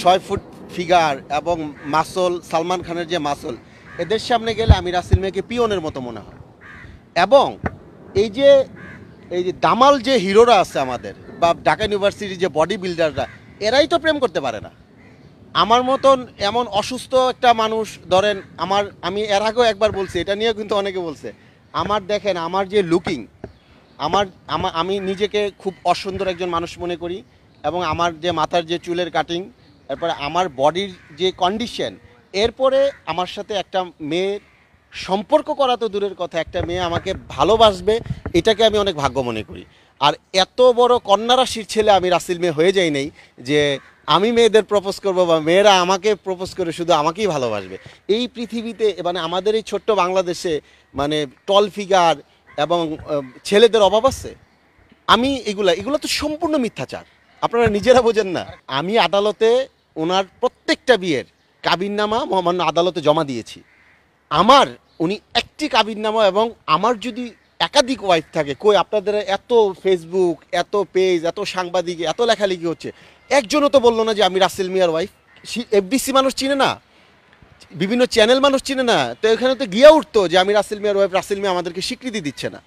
6 foot figure এবং muscle, Salman খানের যে মাসল, এদের সামনে গেলে আমি রাসেল মিয়াকে পিয়নের মতো মনে হয়। এবং এই যে দামাল যে হিরোরা আছে আমাদের, বা ঢাকা ইউনিভার্সিটির যে বডি বিল্ডাররা, এরাই তো প্রেম করতে পারে না। আমার মতন এমন অসুস্থ একটা মানুষ, ধরেন আমি এর আগেও একবার বলছি, এটা নিয়ে কিন্তু অনেকে বলছে, দেখেন আমার যে লুকিং, আমি নিজেকে খুব অসুন্দর একজন মানুষ মনে করি, এবং আমার যে মাথার যে চুলের কাটিং, তারপরে আমার বডির যে কন্ডিশন, এরপরে আমার সাথে একটা মেয়ের সম্পর্ক করা তো দূরের কথা, একটা মেয়ে আমাকে ভালোবাসবে, এটাকে আমি অনেক ভাগ্য মনে করি। আর এত বড় কন্যা রাশির ছেলে আমি রাসেল মিয়া হয়ে যাই নাই যে আমি মেয়েদের প্রপোজ করব বা মেয়েরা আমাকে প্রপোজ করে শুধু আমাকেই ভালোবাসবে। এই পৃথিবীতে মানে আমাদের এই ছোট্ট বাংলাদেশে মানে টল ফিগার এবং ছেলেদের অভাব আছে? এগুলো তো সম্পূর্ণ মিথ্যাচার, আপনারা নিজেরা বোঝেন না? আমি আদালতে ওনার প্রত্যেকটা বিয়ের কাবিননামা মহামান্য আদালতে জমা দিয়েছি। উনি একটি কাবিননামা, এবং আমার যদি একাধিক ওয়াইফ থাকে, কই আপনাদের এত ফেসবুক, এত পেজ, এত সাংবাদিক, এত লেখালেখি হচ্ছে, একজনও তো বললো না যে আমি রাসেল মিয়ার ওয়াইফ। এফডিসি মানুষ চিনে না, বিভিন্ন চ্যানেল মানুষ চিনে না, তো এখানে তো গিয়া উঠতো যে আমি রাসেল মিয়ার ওয়াইফ, রাসেল মিয়া আমাদেরকে স্বীকৃতি দিচ্ছে না।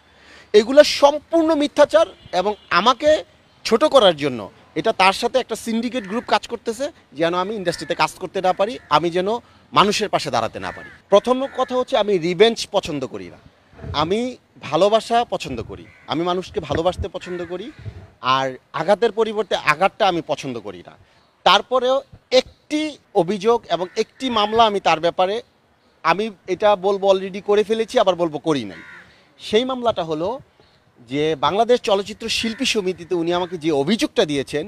এগুলো সম্পূর্ণ মিথ্যাচার, এবং আমাকে ছোট করার জন্য এটা তার সাথে একটা সিন্ডিকেট গ্রুপ কাজ করতেছে, যেন আমি ইন্ডাস্ট্রিতে কাজ করতে না পারি, আমি যেন মানুষের পাশে দাঁড়াতে না পারি। প্রথম কথা হচ্ছে, আমি রিভেঞ্জ পছন্দ করি না, আমি ভালোবাসা পছন্দ করি, আমি মানুষকে ভালোবাসতে পছন্দ করি, আর আঘাতের পরিবর্তে আঘাতটা আমি পছন্দ করি না। তারপরেও একটি অভিযোগ এবং একটি মামলা আমি তার ব্যাপারে, আমি এটা বলবো অলরেডি করে ফেলেছি, আবার বলবো করি নাই। সেই মামলাটা হলো যে বাংলাদেশ চলচ্চিত্র শিল্পী সমিতিতে উনি আমাকে যে অভিযোগটা দিয়েছেন,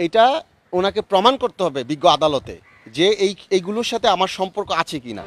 এইটা ওনাকে প্রমাণ করতে হবে বিজ্ঞ আদালতে যে এইগুলোর সাথে আমার সম্পর্ক আছে কিনা।